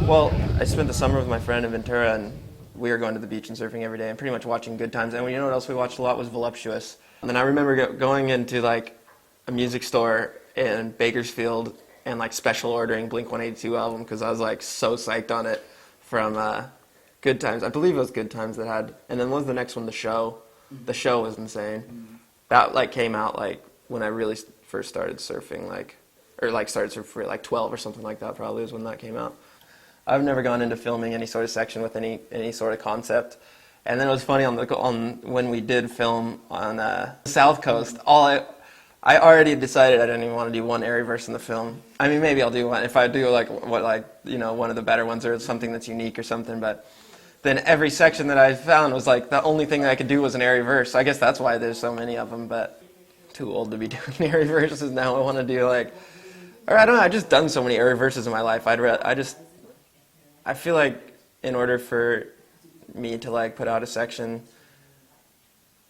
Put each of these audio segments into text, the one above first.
Well, I spent the summer with my friend in Ventura, and we were going to the beach and surfing every day and pretty much watching Good Times. And you know what else we watched a lot was Voluptuous. And then I remember going into like a music store in Bakersfield and like special ordering Blink-182 album because I was like so psyched on it from Good Times. I believe it was Good Times that had, and then what was the next one? The Show. The Show was insane. That like came out like when I really first started surfing, started surfing for like 12 or something like that. Probably was when that came out. I've never gone into filming any sort of section with any sort of concept. And then it was funny on when we did film on the South Coast. I already decided I didn't even want to do one air reverse in the film. I mean, maybe I'll do one if I do one of the better ones or something that's unique or something. But then every section that I found was like the only thing that I could do was an air reverse. So I guess that's why there's so many of them. But too old to be doing air reverses now. I want to do or I don't know. I've just done so many air reverses in my life. I feel like in order for me to like put out a section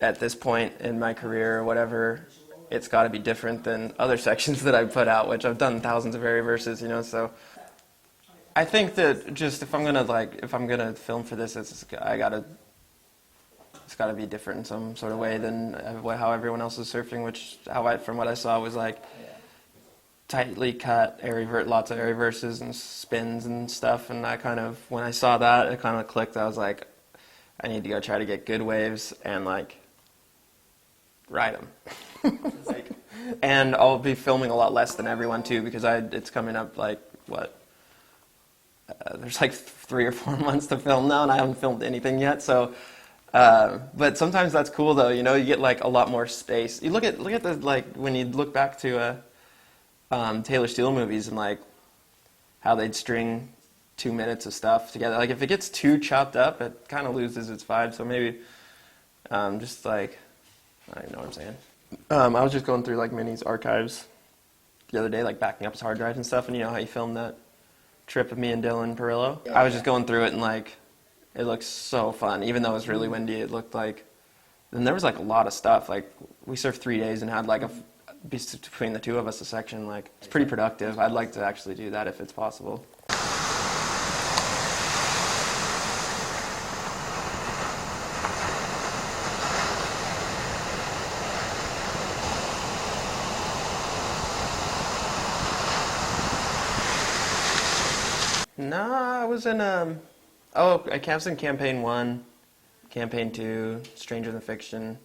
at this point in my career or whatever, it's got to be different than other sections that I've put out, which I've done thousands of air reverses, So I think that just if I'm gonna film for this, it's got to be different in some sort of way than how everyone else is surfing, which from what I saw was like tightly cut lots of air reverses and spins and stuff, and when I saw that, it kind of clicked. I was like, I need to go try to get good waves and like ride them. And I'll be filming a lot less than everyone too, because it's coming up there's like 3 or 4 months to film now, and I haven't filmed anything yet. So, but sometimes that's cool though. You get like a lot more space. You look at the when you look back to Taylor Steele movies and like how they'd string 2 minutes of stuff together. Like if it gets too chopped up, it kind of loses its vibe. So maybe I don't know what I'm saying. I was just going through like Minnie's archives the other day, like backing up his hard drives and stuff. And you know how you filmed that trip of me and Dylan Perillo? I was just going through it and like it looks so fun. Even though it was really windy, it looked like. And there was like a lot of stuff. Like we surfed 3 days and had like between the two of us a section. Like it's pretty productive. I'd like to actually do that if it's possible. No, I was in I was in Campaign 1, Campaign 2, Stranger Than Fiction.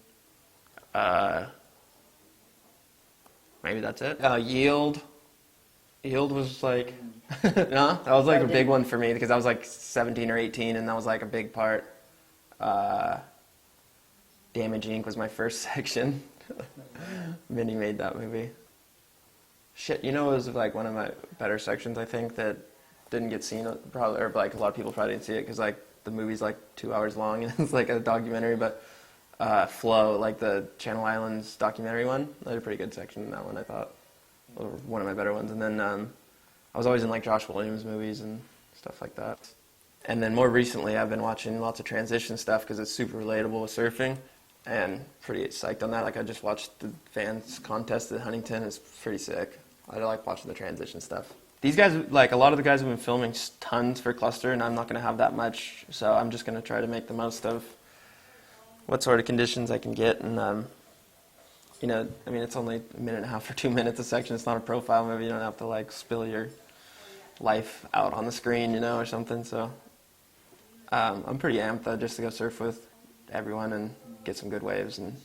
Maybe that's it. Yield. Yield was like, no, that was like a big one for me because I was like 17 or 18 and that was like a big part. Damage Inc. was my first section. Minnie made that movie. Shit, it was like one of my better sections, I think, that didn't get seen, probably, or like a lot of people probably didn't see it because like the movie's like 2 hours long and it's like a documentary, but Flow, like the Channel Islands documentary one, I had a pretty good section in that one, I thought. Or one of my better ones. And then I was always in like Josh Williams movies and stuff like that. And then more recently I've been watching lots of transition stuff because it's super relatable with surfing and pretty psyched on that. Like I just watched the fans contest at Huntington. It's pretty sick. I like watching the transition stuff. These guys, like a lot of the guys have been filming tons for Cluster, and I'm not going to have that much, so I'm just going to try to make the most of what sort of conditions I can get. And it's only a minute and a half or 2 minutes a section. It's not a profile movie. You don't have to like spill your life out on the screen, or something. So I'm pretty amped though, just to go surf with everyone and get some good waves and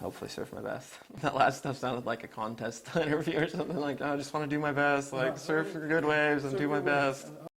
hopefully surf my best. That last stuff sounded like a contest interview or something like, I just want to do my best, like surf for good waves and do my best.